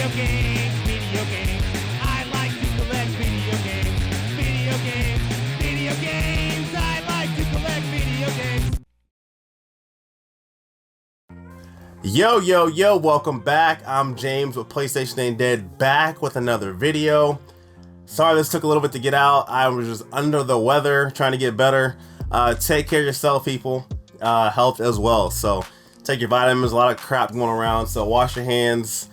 Video games, video games. I like to collect video games. Video games, video games. I like to collect video games. Yo, welcome back. I'm James with PlayStation Ain't Dead, back with another video. Sorry this took a little bit to get out. I was just under the weather, trying to get better. Take care of yourself, people. Health as well. So take your vitamins, a lot of crap going around. So wash your hands,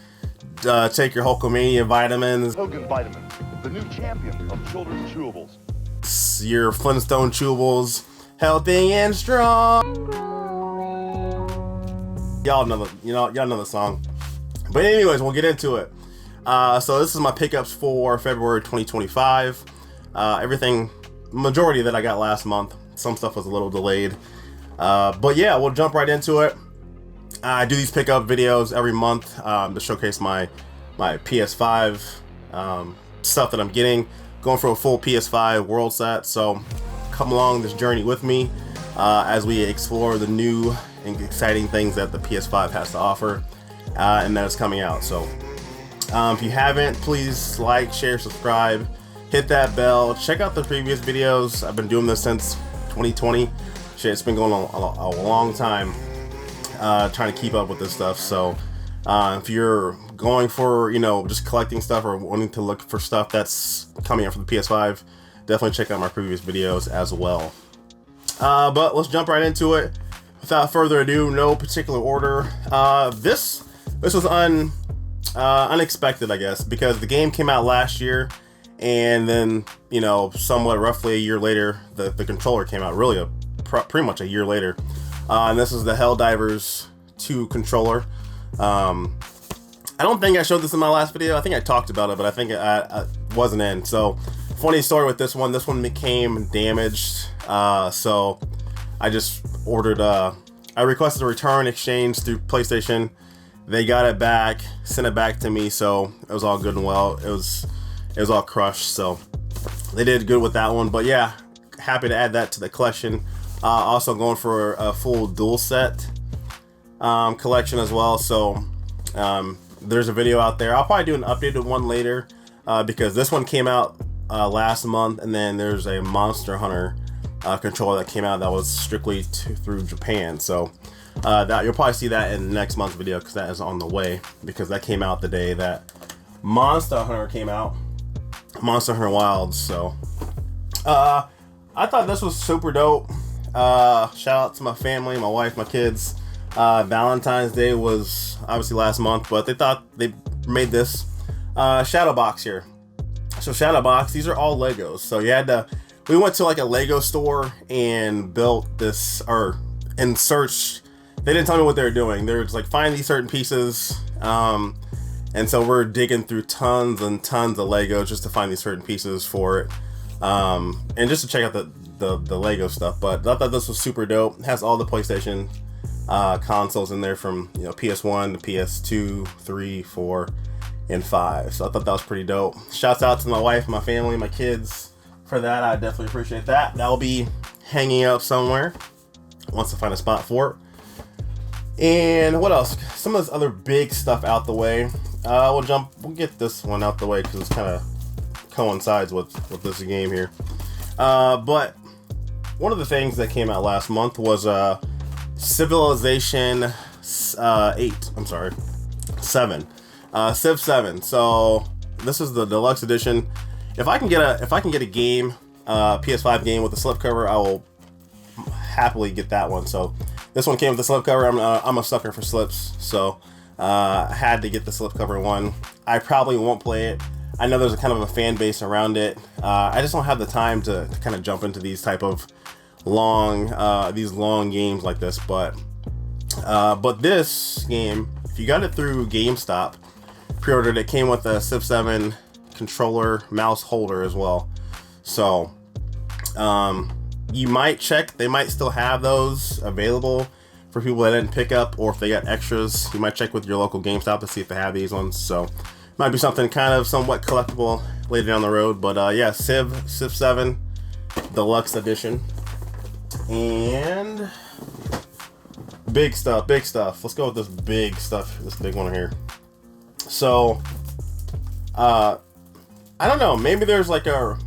take your Hulkamania vitamins. Hogan Vitamin, the new champion of children's chewables. Your Flintstone chewables, healthy and strong. Y'all know the song. But anyways, we'll get into it. So this is my pickups for February 2025. Majority that I got last month. Some stuff was a little delayed. But yeah, we'll jump right into it. I do these pickup videos every month to showcase my PS5 stuff that I'm getting. Going for a full PS5 world set. So come along this journey with me as we explore the new and exciting things that the PS5 has to offer and that is coming out. So if you haven't, please like, share, subscribe, hit that bell, check out the previous videos. I've been doing this since 2020. Shit, it's been going on a long time trying to keep up with this stuff. So if you're going for, just collecting stuff or wanting to look for stuff that's coming out for the PS5, definitely check out my previous videos as well. But let's jump right into it. Without further ado, no particular order. This was unexpected, I guess, because the game came out last year, and then somewhat roughly a year later, the controller came out. Really, pretty much a year later, and this is the Helldivers 2 controller. I don't think I showed this in my last video. I think I talked about it, but I think I wasn't in. So, funny story with this one. This one became damaged, so I just ordered. I requested a return exchange through PlayStation. They got it back, sent it back to me, so it was all good and well. It was all crushed, so they did good with that one. But yeah, happy to add that to the collection. Also going for a full dual set collection as well. So there's a video out there. I'll probably do an updated one later because this one came out last month, and then there's a Monster Hunter controller that came out that was strictly through Japan. So that you'll probably see that in next month's video because that is on the way, because that came out the day that Monster Hunter came out, Monster Hunter Wilds. So I thought this was super dope. Shout out to my family, my wife, my kids. Valentine's Day was obviously last month, but they thought they made this shadow box here. So shadow box, these are all Legos. So we went to like a Lego store and built this, and searched. They didn't tell me what they were doing. They were just like, find these certain pieces. And so we're digging through tons and tons of Legos just to find these certain pieces for it. And just to check out the Lego stuff. But I thought this was super dope. It has all the PlayStation consoles in there from PS1 to PS2, 3, 4, and 5. So I thought that was pretty dope. Shouts out to my wife, my family, my kids. For that, I definitely appreciate that. That will be hanging up somewhere once I find a spot for it. And what else? Some of this other big stuff out the way. We'll get this one out the way because it kind of coincides with this game here. But one of the things that came out last month was Civilization 7. Civ 7. So this is the deluxe edition. If I can get a game, PS5 game with a slipcover, I will happily get that one. So this one came with the slipcover. I'm a sucker for slips, so I had to get the slipcover one. I probably won't play it. I know there's a kind of a fan base around it. I just don't have the time to kind of jump into these type of long games like this. But this game, if you got it through GameStop, pre-ordered it, came with a Civ 7 controller mouse holder as well. So you might check, they might still have those available for people that didn't pick up, or if they got extras, you might check with your local GameStop to see if they have these ones. So might be something kind of somewhat collectible later down the road. But yeah, Civ 7 Deluxe Edition. And big stuff. Let's go with this big stuff, this big one here. So I don't know. Maybe there's like a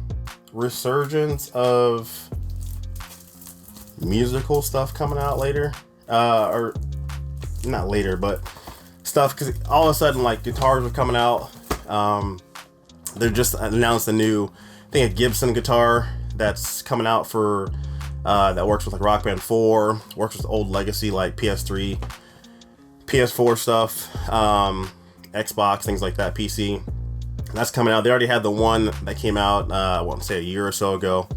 resurgence of musical stuff coming out later, or not later, but stuff, because all of a sudden like guitars are coming out. They just announced a new, I think, a Gibson guitar that's coming out for that works with like Rock Band 4, works with old legacy like PS3, PS4 stuff, Xbox, things like that, PC. That's coming out. They already had the one that came out, I want to say a year or so ago.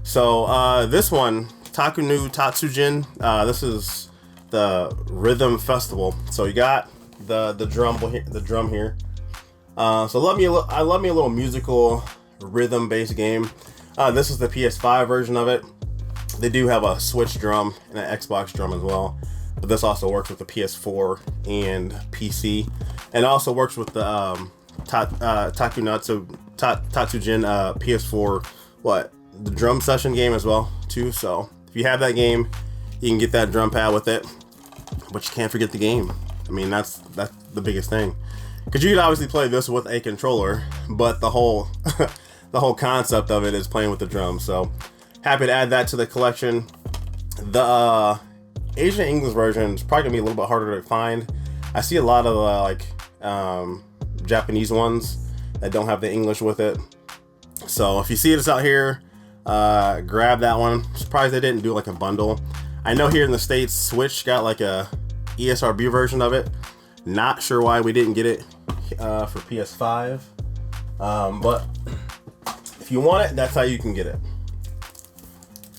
So this one, Taku no Tatsujin, this is the Rhythm Festival. So you got the drum here. So I love me a little musical rhythm-based game. This is the PS5 version of it. They do have a Switch drum and an Xbox drum as well, but this also works with the PS4 and PC, and also works with the Taku no Tatsujin PS4 the drum session game as well too. So if you have that game, you can get that drum pad with it, but you can't forget the game. I mean, that's the biggest thing, because you could obviously play this with a controller, but the whole the whole concept of it is playing with the drums. So happy to add that to the collection. The Asian English version is probably gonna be a little bit harder to find. I see a lot of Japanese ones that don't have the English with it. So if you see this out here, grab that one. Surprised they didn't do like a bundle. I know here in the States, Switch got like a ESRB version of it. Not sure why we didn't get it for PS5. But if you want it, that's how you can get it.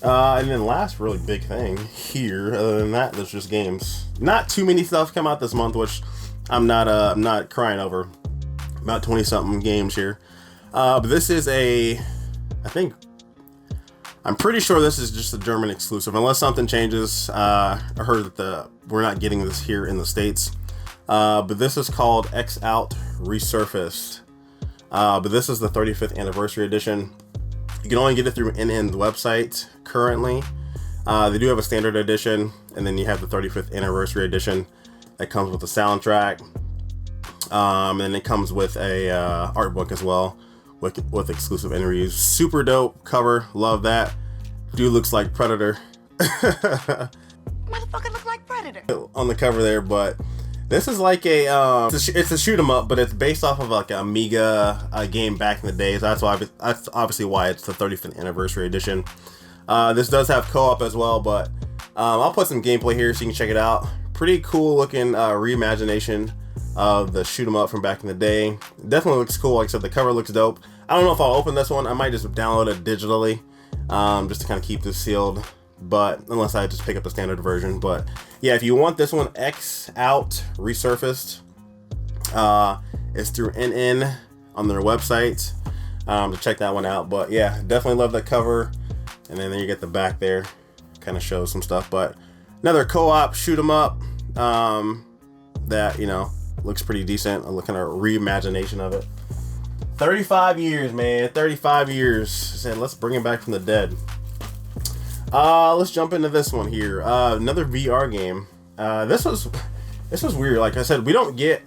And then last really big thing here, other than that, there's just games. Not too many stuff come out this month, which I'm not crying over. About 20 something games here. But this is I'm pretty sure this is just a German exclusive, unless something changes. I heard that we're not getting this here in the States. But this is called Out Resurfaced. But this is the 35th anniversary edition. You can only get it through NN's website currently. They do have a standard edition, and then you have the 35th anniversary edition that comes with the soundtrack. And it comes with a art book as well with exclusive interviews. Super dope cover, love that. Dude looks like Predator. Motherfucker look like Predator on the cover there, but this is like it's a shoot 'em up, but it's based off of like an Amiga game back in the day. So that's obviously why it's the 35th anniversary edition. This does have co-op as well, but I'll put some gameplay here so you can check it out. Pretty cool looking reimagination of the shoot 'em up from back in the day. Definitely looks cool. Like I said, the cover looks dope. I don't know if I'll open this one. I might just download it digitally, just to kind of keep this sealed. But unless I just pick up the standard version. But yeah, if you want this one, Out Resurfaced, it's through NN on their website, to check that one out. But yeah, definitely love the cover. And then you get the back there, kind of shows some stuff. But another co-op shoot 'em up that, you know, looks pretty decent. I'm looking at a reimagination of it. 35 years, man. 35 years. Said, let's bring it back from the dead. Let's jump into this one here. Another VR game. This was weird. Like I said, we don't get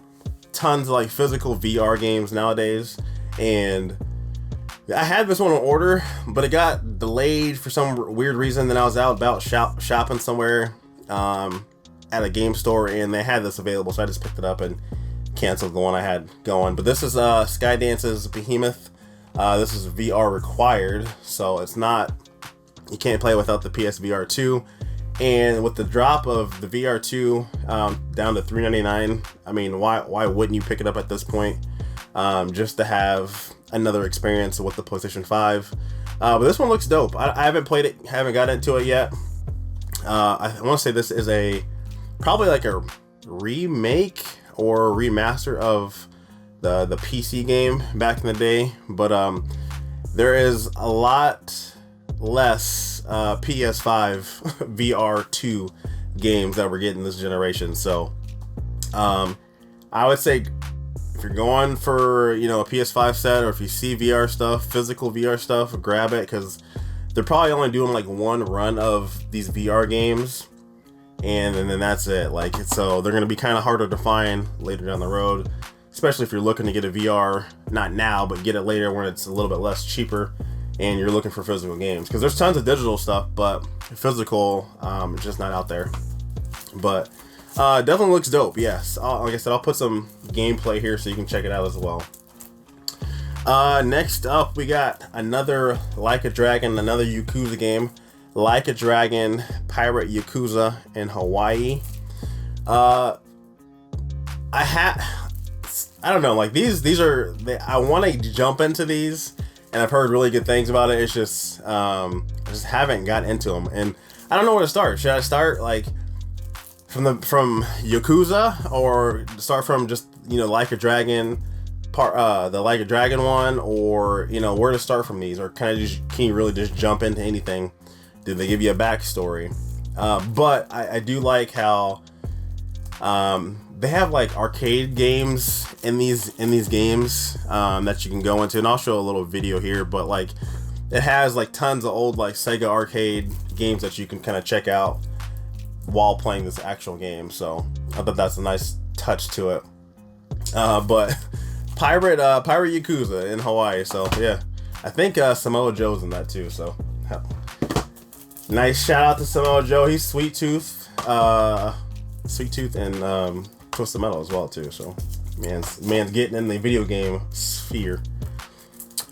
tons of like physical VR games nowadays, and I had this one on order, but it got delayed for some weird reason. Then I was out about shopping somewhere at a game store, and they had this available, so I just picked it up and canceled the one I had going. But this is Skydance's Behemoth. This is VR required, so it's not. You can't play without the PSVR 2, and with the drop of the VR 2 down to $399, I mean, why wouldn't you pick it up at this point, just to have another experience with the PlayStation 5? But this one looks dope. I haven't played it, haven't got into it yet. I want to say this is probably like a remake or remaster of the PC game back in the day, but there is a lot less PS5 VR 2 games that we're getting this generation. So I would say if you're going for, you know, a PS5 set, or if you see VR stuff, physical VR stuff, grab it, because they're probably only doing like one run of these VR games, and then that's it. Like, so they're gonna be kind of harder to find later down the road. especially if you're looking to get a VR, not now, but get it later when it's a little bit less cheaper and you're looking for physical games. Because there's tons of digital stuff, but physical, it's just not out there. But definitely looks dope, yes. Like I said, I'll put some gameplay here so you can check it out as well. Next up, we got another Like a Dragon, another Yakuza game. Like a Dragon, Pirate Yakuza in Hawaii. I don't know, like these are, I want to jump into these, and I've heard really good things about it. It's just, I just haven't got into them, and I don't know where to start. Should I start like from Yakuza, or start from just, you know, Like a Dragon, the Like a Dragon one, or, you know, where to start from these, or can you really just jump into anything? Do they give you a backstory? But I do like how they have like arcade games in these games that you can go into, and I'll show a little video here. But like, it has like tons of old like Sega arcade games that you can kind of check out while playing this actual game. So I thought that's a nice touch to it. But Pirate Yakuza in Hawaii. So yeah, I think Samoa Joe's in that too. So nice shout out to Samoa Joe. He's Sweet Tooth and Twisted Metal as well too. So man's getting in the video game sphere.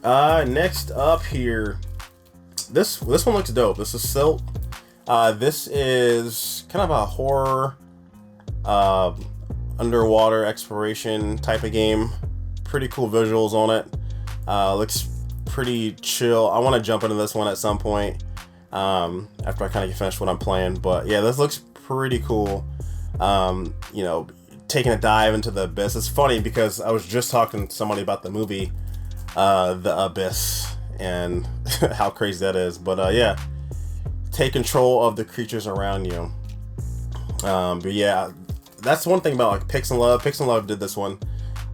Next up here, this one looks dope. This is Silt. This is kind of a horror underwater exploration type of game. Pretty cool visuals on it. Looks pretty chill. I want to jump into this one at some point after I kind of get finished what I'm playing. But yeah, this looks pretty cool. You know, taking a dive into the abyss. It's funny because I was just talking to somebody about the movie The Abyss and how crazy that is. But yeah, take control of the creatures around you. But yeah, that's one thing about like Pix and Love. Pix and Love did this one,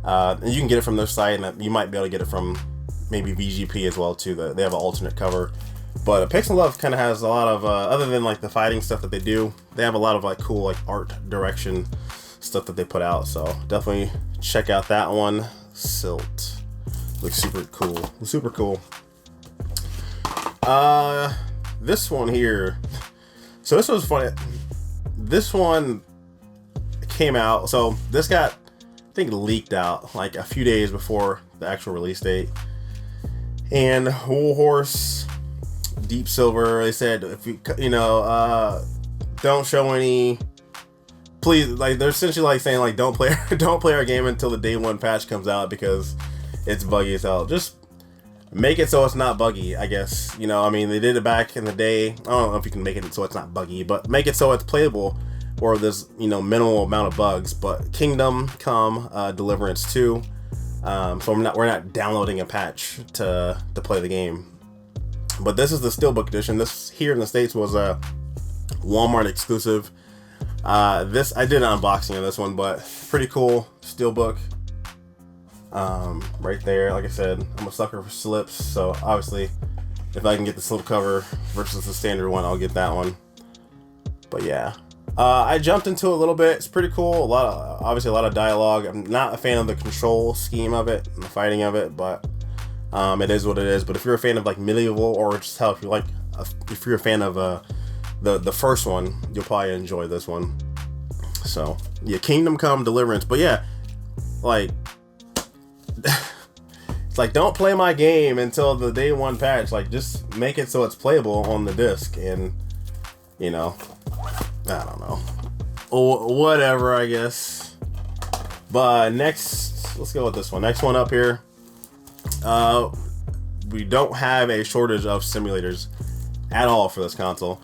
and you can get it from their site, and you might be able to get it from maybe VGP as well too. They have an alternate cover. But Pix and Love kind of has a lot of other than like the fighting stuff that they do, they have a lot of like cool like art direction stuff that they put out. So definitely check out that one. Silt looks super cool. Super cool. This one here. So this was funny. This one came out. So this got, I think, leaked out like a few days before the actual release date. And Wool Horse, Deep Silver, they said, if you know, don't show any. Please, like, they're essentially like saying like don't play our game until the day one patch comes out because it's buggy as hell. Just make it so it's not buggy, I guess. You know, I mean, they did it back in the day. I don't know if you can make it so it's not buggy, but make it so it's playable or there's, you know, minimal amount of bugs. But Kingdom Come Deliverance 2. So we're not downloading a patch to play the game. But this is the Steelbook edition. This here in the States was a Walmart exclusive. This, I did an unboxing of this one, but pretty cool Steelbook. Right there, like I said, I'm a sucker for slips, so obviously if I can get the slip cover versus the standard one, I'll get that one. But yeah, I jumped into a little bit. It's pretty cool. Obviously a lot of dialogue. I'm not a fan of the control scheme of it and the fighting of it, but it is what it is. But if you're a fan of like medieval, or just how, if you're a fan of the first one, you'll probably enjoy this one. So yeah, Kingdom Come Deliverance. But yeah, like it's like, don't play my game until the day one patch. Like, just make it so it's playable on the disc, and you know, I don't know, or whatever, I guess. But next, let's go with this one. Next one up here. We don't have a shortage of simulators at all for this console.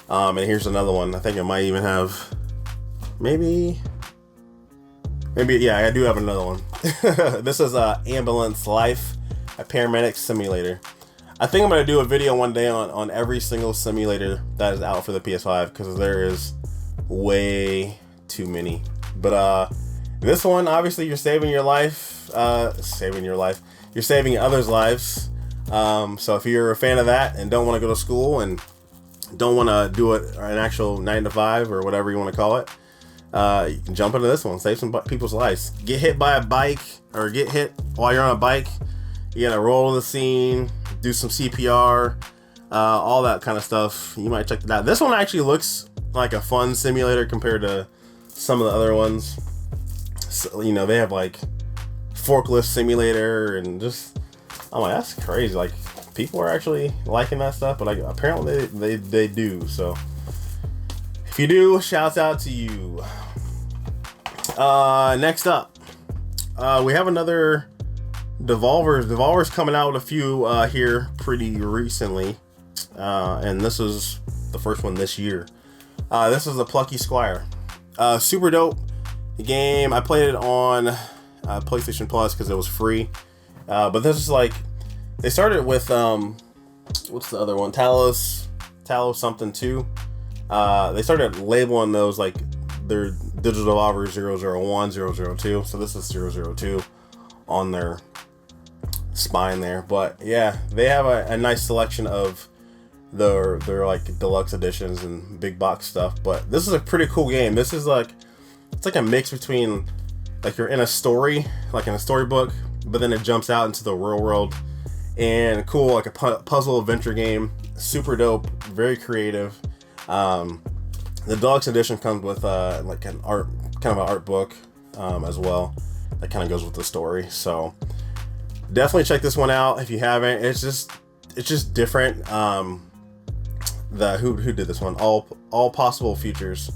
And here's another one. I think I might even have maybe, yeah, I do have another one. This is Ambulance Life, a paramedic simulator. I think I'm going to do a video one day on every single simulator that is out for the PS5, because there is way too many. But this one, obviously, you're saving your life. You're saving others' lives. So if you're a fan of that and don't want to go to school and don't want to do it an actual 9 to 5 or whatever you want to call it, you can jump into this one, save some people's lives. Get hit by a bike or get hit while you're on a bike, you gotta roll to the scene, do some CPR, all that kind of stuff. You might check it out. This one actually looks like a fun simulator compared to some of the other ones. So, you know, they have like forklift simulator and just, I'm like, that's crazy. Like, people are actually liking that stuff, but like apparently they do. So if you do, shouts out to you. Next up, we have another Devolver's. Devolver's coming out with a few here pretty recently, and this is the first one this year. This is the Plucky Squire. Super dope game. I played it on PlayStation Plus because it was free. But this is like, they started with what's the other one? Talos something 2. They started labeling those like their Digital Devolver 001, 002. So this is 002 on their spine there. But yeah, they have a nice selection of their like deluxe editions and big box stuff. But this is a pretty cool game. This is like, it's like a mix between like you're in a story, like in a storybook, but then it jumps out into the real world. And cool, like a puzzle adventure game. Super dope, very creative. The deluxe edition comes with like an art, kind of an art book as well. That kind of goes with the story. So definitely check this one out if you haven't. It's just different. Who did this one? All Possible Futures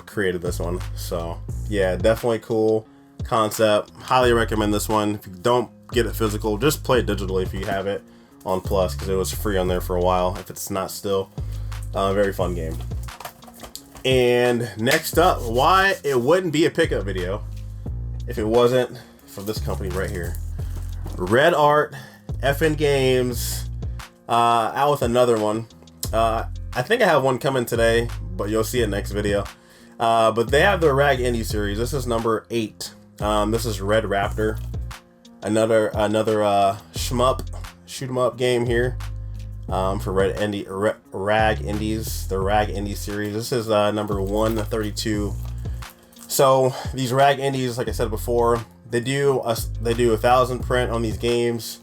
created this one. So yeah, definitely cool concept. Highly recommend this one. If you don't get it physical, just play it digitally if you have it on Plus, because it was free on there for a while if it's not still. Very fun game. And next up, why it wouldn't be a pickup video if it wasn't for this company right here. Red Art FN Games out with another one. I think I have one coming today, but you'll see it next video. But they have the Rag Indie series. This is number 8. This is Red Raptor. Another shmup, shoot 'em up game here for Rag Indies, the Rag Indie series. This is number 132. So these Rag Indies, like I said before, they do 1,000 print on these games,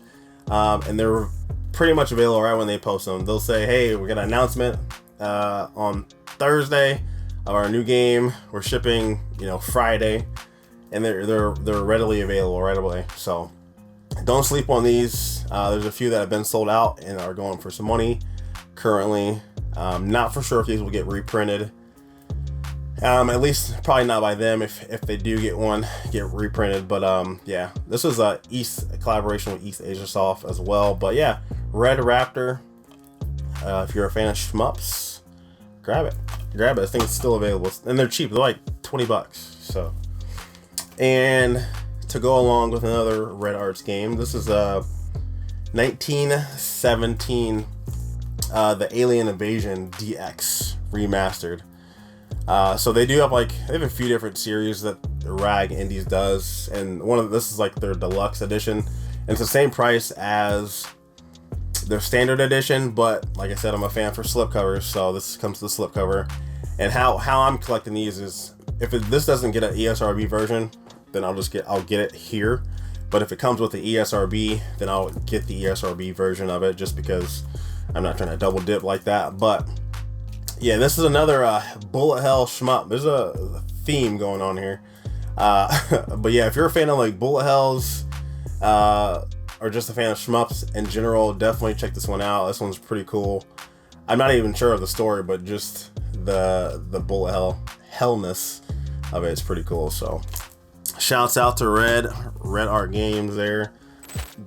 and they're pretty much available right when they post them. They'll say, hey, we got an announcement on Thursday of our new game. We're shipping, Friday, and they're readily available right away. So don't sleep on these. There's a few that have been sold out and are going for some money currently. Not for sure if these will get reprinted. At least probably not by them if they do get reprinted. But yeah, this is a collaboration with East Asia Soft as well. But yeah, Red Raptor. If you're a fan of shmups, grab it. I think it's still available, and they're cheap. They're like $20. So, and to go along with another Red Arts game, this is 1917, the Alien Invasion DX remastered. So they have a few different series that Rag Indies does, and this is like their deluxe edition, and it's the same price as their standard edition. But like I said, I'm a fan for slipcovers, so this comes to the slipcover. And how I'm collecting these is, if this doesn't get an ESRB version, then I'll get it here. But if it comes with the ESRB, then I'll get the ESRB version of it, just because I'm not trying to double dip like that. But yeah, this is another bullet hell shmup. There's a theme going on here. But yeah, if you're a fan of like bullet hells, or just a fan of shmups in general, definitely check this one out. This one's pretty cool. I'm not even sure of the story, but just the bullet hellness of it is pretty cool. So shouts out to Red Art Games there.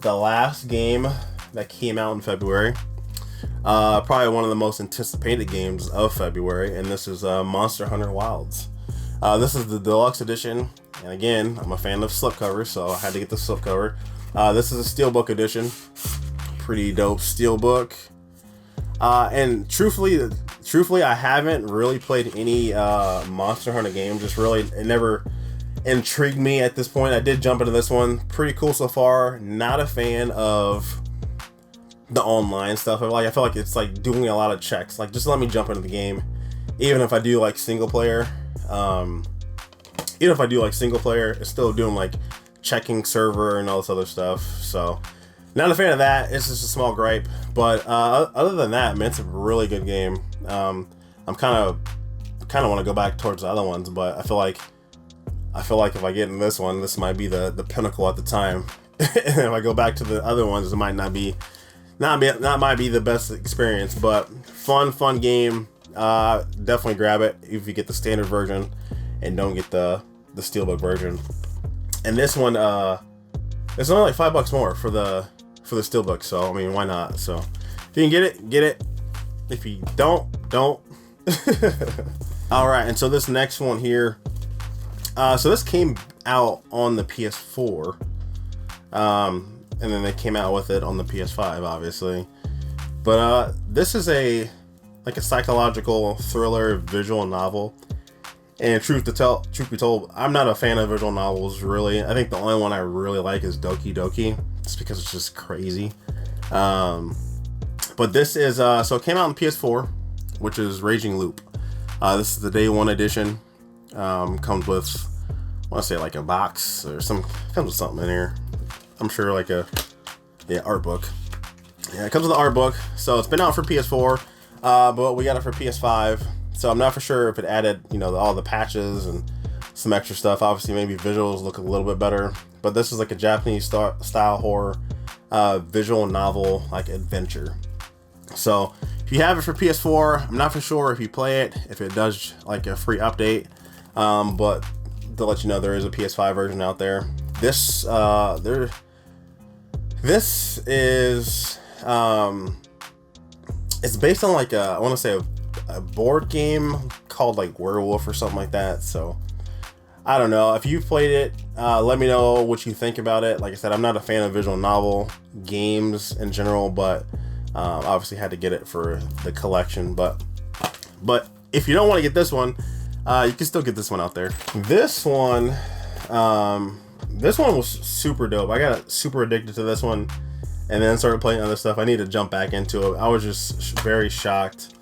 The last game that came out in February, probably one of the most anticipated games of February, and this is Monster Hunter Wilds. This is the deluxe edition, and again, I'm a fan of slipcovers, so I had to get the slipcover. This is a steelbook edition, pretty dope steelbook. And truthfully, I haven't really played any Monster Hunter game. It never intrigued me at this point. I did jump into this one. Pretty cool so far. Not a fan of the online stuff. I feel like it's like doing a lot of checks. Like, just let me jump into the game, even if I do like single player. Even if I do like single player, it's still doing like checking server and all this other stuff. So not a fan of that. It's just a small gripe. But other than that, man, it's a really good game. I'm kind of want to go back towards the other ones, but I feel like if I get in this one, this might be the pinnacle at the time. And if I go back to the other ones, it might not be the best experience. But fun game. Definitely grab it if you get the standard version and don't get the steelbook version. And this one, it's only like $5 more for the steelbook. So I mean, why not? So if you can get it. If you don't. All right, and so this next one here. So this came out on the PS4, and then they came out with it on the PS5, obviously. But this is a psychological thriller visual novel. And truth be told, I'm not a fan of visual novels, really. I think the only one I really like is Doki Doki, just because it's just crazy. But this is so it came out on PS4, which is Raging Loop. This is the day one edition. Comes with, I want to say like a box or comes with something in here. I'm sure like art book. Yeah, it comes with the art book. So it's been out for PS4, but we got it for PS5. So I'm not for sure if it added, all the patches and some extra stuff. Obviously, maybe visuals look a little bit better. But this is like a Japanese style horror, visual novel, like adventure. So if you have it for PS4, I'm not for sure if you play it, if it does like a free update. But to let you know, there is a PS5 version out there. This is it's based on like I want to say a board game called like Werewolf or something like that. So I don't know if you've played it. Let me know what you think about it. Like I said, I'm not a fan of visual novel games in general, but obviously had to get it for the collection. But if you don't want to get this one, you can still get this one out there. This one was super dope. I got super addicted to this one, and then started playing other stuff. I need to jump back into it. I was just very shocked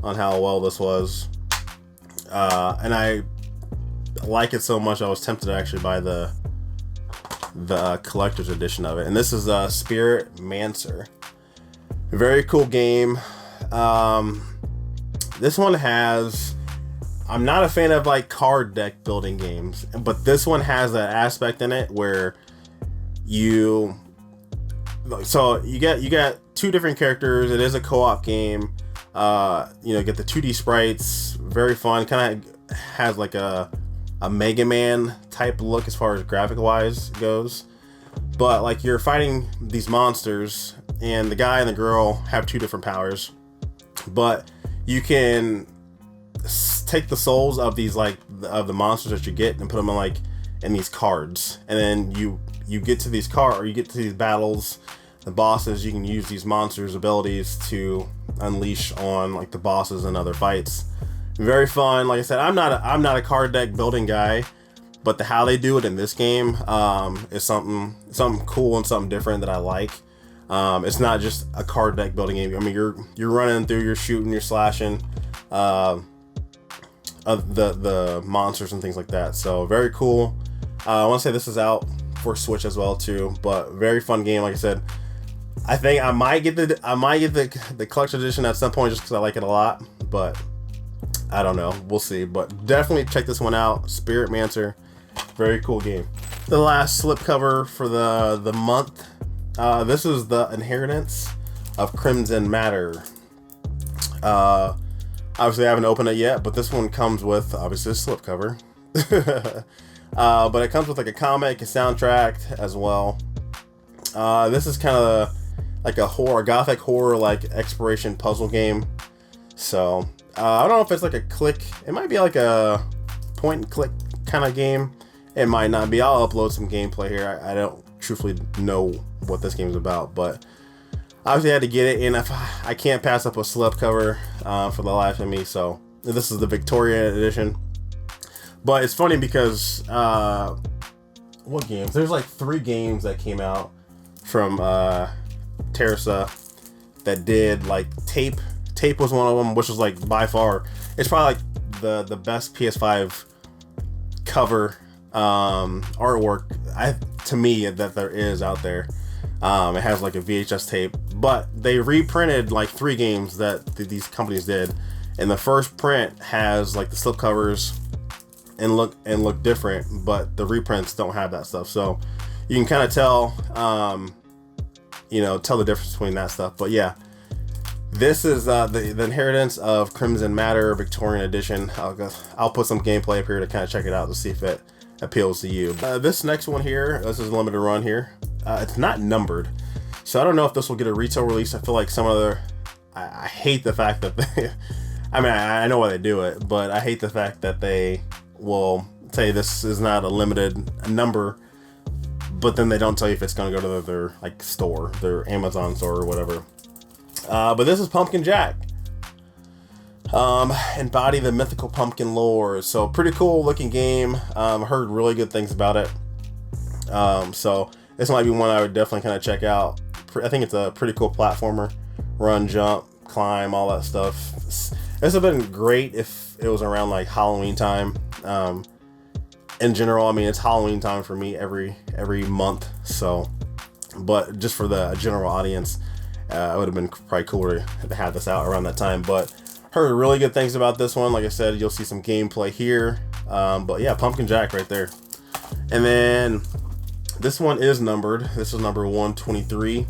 on how well this was, and I like it so much I was tempted to actually buy the collector's edition of it. And this is Spirit Mancer. Very cool game. This one has, I'm not a fan of like card deck building games, but this one has that aspect in it where you get two different characters. It is a co-op game. Get the 2D sprites, very fun. Kind of has like a Mega Man type look as far as graphic wise goes. But like you're fighting these monsters, and the guy and the girl have two different powers. But you can take the souls of these of the monsters that you get and put them in these cards, and then you get to these battles, the bosses. You can use these monsters' abilities to unleash on like the bosses and other fights. Very fun. Like I said, I'm not a card deck building guy, but how they do it in this game is something cool and something different that I like. It's not just a card deck building game. I mean, you're running through, you're shooting, you're slashing of the monsters and things like that. So very cool. I want to say this is out for Switch as well too, but very fun game. Like I said, I think I might get the collection edition at some point just because I like it a lot, but I don't know. We'll see. But definitely check this one out. Spirit Mancer, very cool game. The last slipcover for the month. This is the Inheritance of Crimson Matter. Obviously I haven't opened it yet, but this one comes with obviously a slipcover. But it comes with like a comic, a soundtrack as well. This is kind of like a gothic horror, like exploration puzzle game. So I don't know if it's like a click. It might be like a point and click kind of game. It might not be. I'll upload some gameplay here. I don't truthfully know what this game is about, but obviously I had to get it, and I can't pass up a slipcover for the life of me. So this is the Victorian edition. But it's funny because what games? There's like 3 games that came out from Teresa that did like Tape was one of them, which was like by far, it's probably like the best PS5 cover artwork to me that there is out there. It has like a VHS tape, but they reprinted like 3 games that these companies did, and the first print has like the slip covers and look different, but the reprints don't have that stuff, so you can kind of tell tell the difference between that stuff. But yeah, this is the Inheritance of Crimson Matter Victorian Edition. I'll put some gameplay up here to kind of check it out to see if it appeals to you. This next one here, this is a limited run here. It's not numbered, so I don't know if this will get a retail release. I feel like some other, I hate the fact that they, I mean, I know why they do it, but I hate the fact that they will say this is not a limited number, but then they don't tell you if it's going to go to their like store, their Amazon store or whatever. But this is Pumpkin Jack. Embody the mythical pumpkin lore. So pretty cool looking game. Heard really good things about it. So this might be one I would definitely kind of check out. I think it's a pretty cool platformer. Run, jump, climb, all that stuff. This would have been great if it was around like Halloween time. In general, I mean, it's Halloween time for me every month. So, but just for the general audience, it would have been probably cooler to have this out around that time. But heard really good things about this one. Like I said, you'll see some gameplay here. But yeah, Pumpkin Jack right there. And then this one is numbered. This is number 123.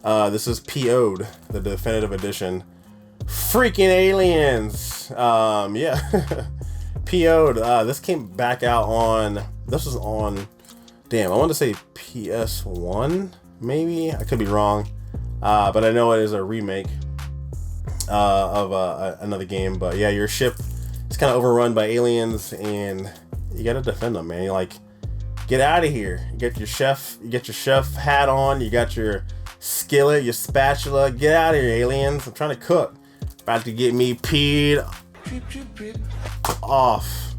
This is PO'd, the definitive edition. Freaking aliens. Yeah. PO'd. This came back out on, this was on, damn, I want to say PS1, maybe? I could be wrong. But I know it is a remake of another game. But yeah, your ship is kind of overrun by aliens, and you gotta defend them, man. You're like, get out of here. You get your chef hat on. You got your skillet, your spatula. Get out of here, aliens. I'm trying to cook. About to get me peed off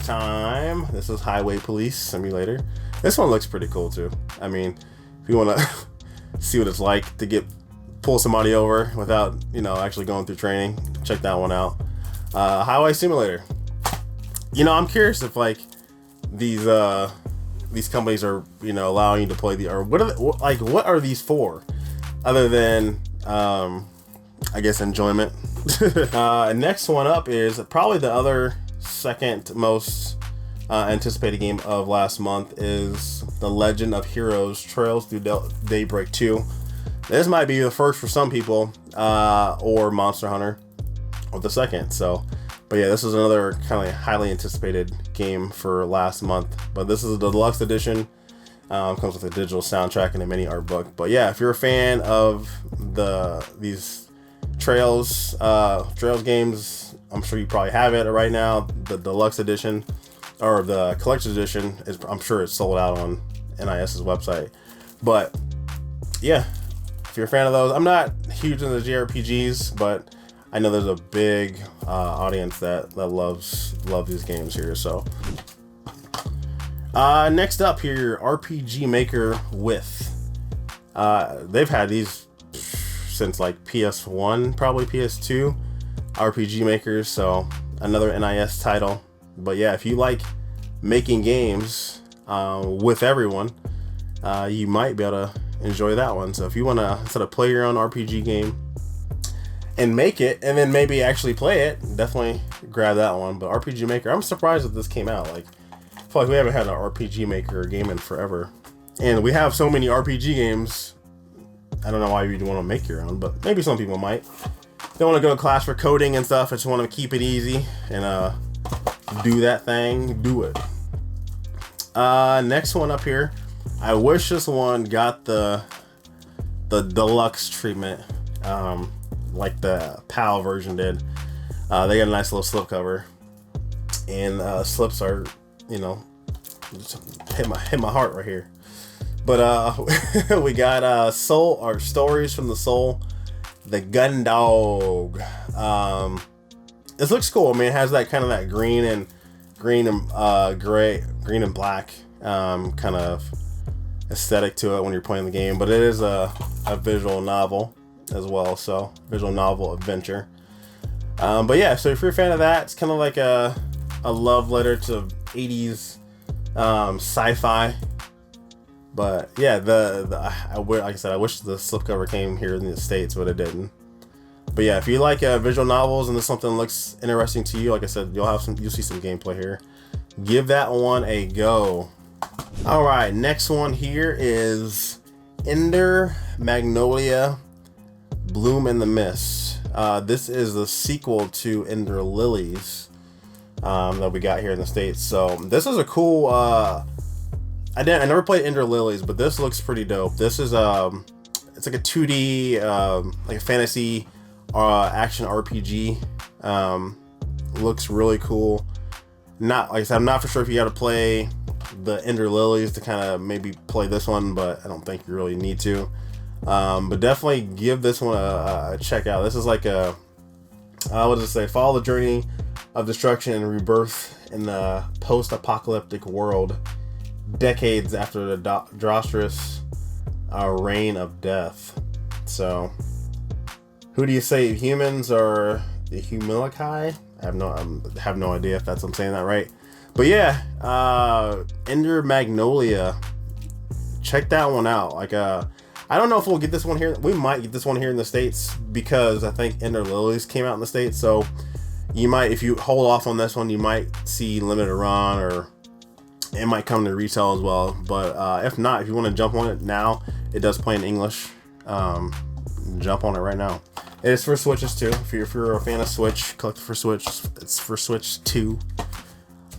time. This is Highway Police Simulator. This one looks pretty cool too. I mean, if you want to see what it's like to pull somebody over without actually going through training, check that one out. Highway Simulator. I'm curious if like these companies are allowing you to play what are these for, other than I guess enjoyment. Next one up is probably the other second most anticipated game of last month is The Legend of Heroes Trails Through Daybreak 2. This might be the first for some people, or Monster Hunter or the second. So, but yeah, this is another kind of highly anticipated game for last month. But this is the deluxe edition. Comes with a digital soundtrack and a mini art book. But yeah, if you're a fan of these Trails games, I'm sure you probably have it right now. The deluxe edition or the collector's edition I'm sure it's sold out on NIS's website. But yeah, if you're a fan of those, I'm not huge into the JRPGs, but I know there's a big audience that loves these games here. So next up here, RPG Maker with. They've had these since like PS1, probably PS2, RPG Makers, so another NIS title. But yeah, if you like making games with everyone, you might be able to enjoy that one. So if you want to sort of play your own RPG game and make it, and then maybe actually play it, definitely grab that one. But RPG Maker, I'm surprised that this came out. Like, I feel like we haven't had an RPG Maker game in forever, and we have so many RPG games. I don't know why you'd want to make your own, but maybe some people might. Don't want to go to class for coding and stuff. I just want to keep it easy and do that thing. Do it. Next one up here. I wish this one got the deluxe treatment, like the PAL version did. They got a nice little slip cover, and slips are, just hit my heart right here. But we got Soul, or Stories from the Soul, the Gun Dog. This looks cool. I mean, it has that kind of that green and black kind of aesthetic to it when you're playing the game. But it is a visual novel as well, so visual novel adventure. But yeah, so if you're a fan of that, it's kind of like a a love letter to 80s sci-fi. But yeah, like I said, I wish the slipcover came here in the States, but it didn't. But yeah, if you like visual novels and there's something that looks interesting to you, like I said, you'll see some gameplay here. Give that one a go. All right, next one here is Ender Magnolia Bloom in the Mist. This is the sequel to Ender Lilies that we got here in the States. So this is a cool. I never played Ender Lilies, but this looks pretty dope. This is it's like a 2D like a fantasy action RPG. Looks really cool. Like I said, I'm not for sure if you got to play the Ender Lilies to kind of maybe play this one, but I don't think you really need to. But definitely give this one a check out. This is like a what does it say? Follow the journey of destruction and rebirth in the post-apocalyptic world, decades after the droughtrous reign of death. So, who do you say, humans or the Humilikai? I have no idea if I'm saying that right. But yeah, Ender Magnolia. Check that one out. Like I don't know if we'll get this one here. We might get this one here in the States because I think Ender Lilies came out in the States. So you might, if you hold off on this one, you might see limited run, or it might come to retail as well. But if not, if you want to jump on it now, it does play in English. Jump on it right now. It is for Switches too. If you're a fan of Switch, collect it for Switch. It's for Switch 2.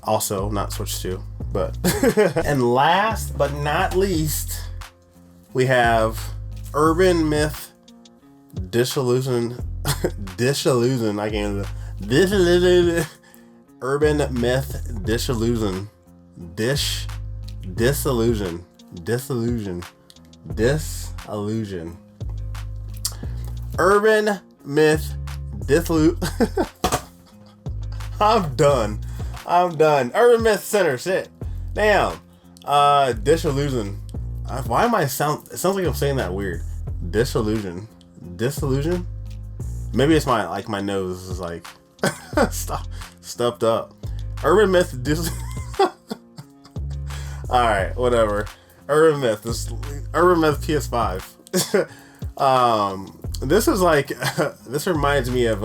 Also, not Switch 2, but. And last but not least, we have Urban Myth Disillusion. Disillusion. I can't. Disillusion. Urban Myth Disillusion. Disillusion. Urban Myth Disillusion. I'm done. Urban Myth Center. Shit. Damn. Disillusion. Why am I sound? It sounds like I'm saying that weird. Disillusion. Maybe it's my nose is like stuffed up. Urban Myth All right, whatever. Urban Myth. Urban Myth PS5. This is like this reminds me of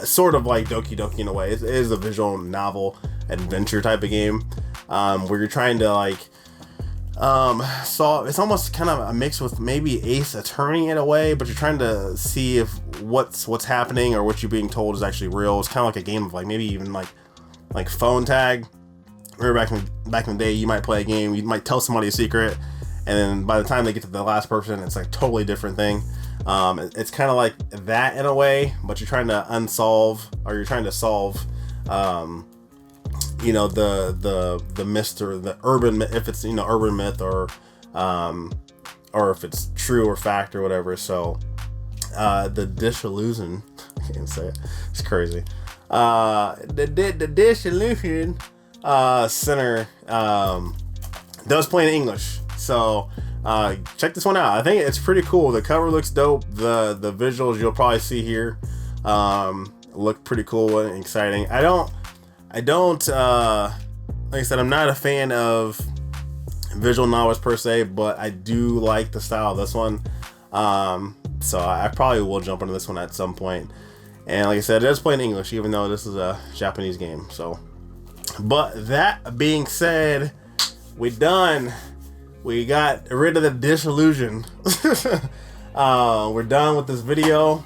sort of like Doki Doki in a way. It is a visual novel adventure type of game where you're trying to like solve. It's almost kind of a mix with maybe Ace Attorney in a way, but you're trying to see if what's happening or what you're being told is actually real. It's kind of like a game of like maybe even like phone tag. Remember back in the day, you might play a game, you might tell somebody a secret, and then by the time they get to the last person, it's like totally different thing. It's kind of like that in a way, but you're trying to solve, you know, the myth or the urban myth, if it's, you know, urban myth or if it's true or fact or whatever. So the Disillusion, I can't say it, it's crazy. The Disillusion Center does play in English, so check this one out. I think it's pretty cool. The cover looks dope. The visuals you'll probably see here look pretty cool and exciting. I don't like I said, I'm not a fan of visual novels per se, but I do like the style of this one. So I probably will jump into this one at some point. And like I said, it does play in English, even though this is a Japanese game. So, but that being said, we're done. We got rid of the Disillusion. We're done with this video.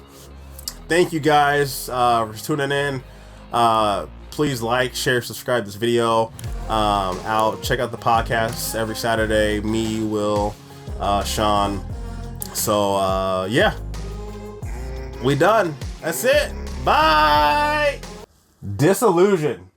Thank you guys for tuning in. Please like, share, subscribe this video. Check out the podcast every Saturday. Me, Will, Sean. So yeah, we done. That's it. Bye. Disillusion.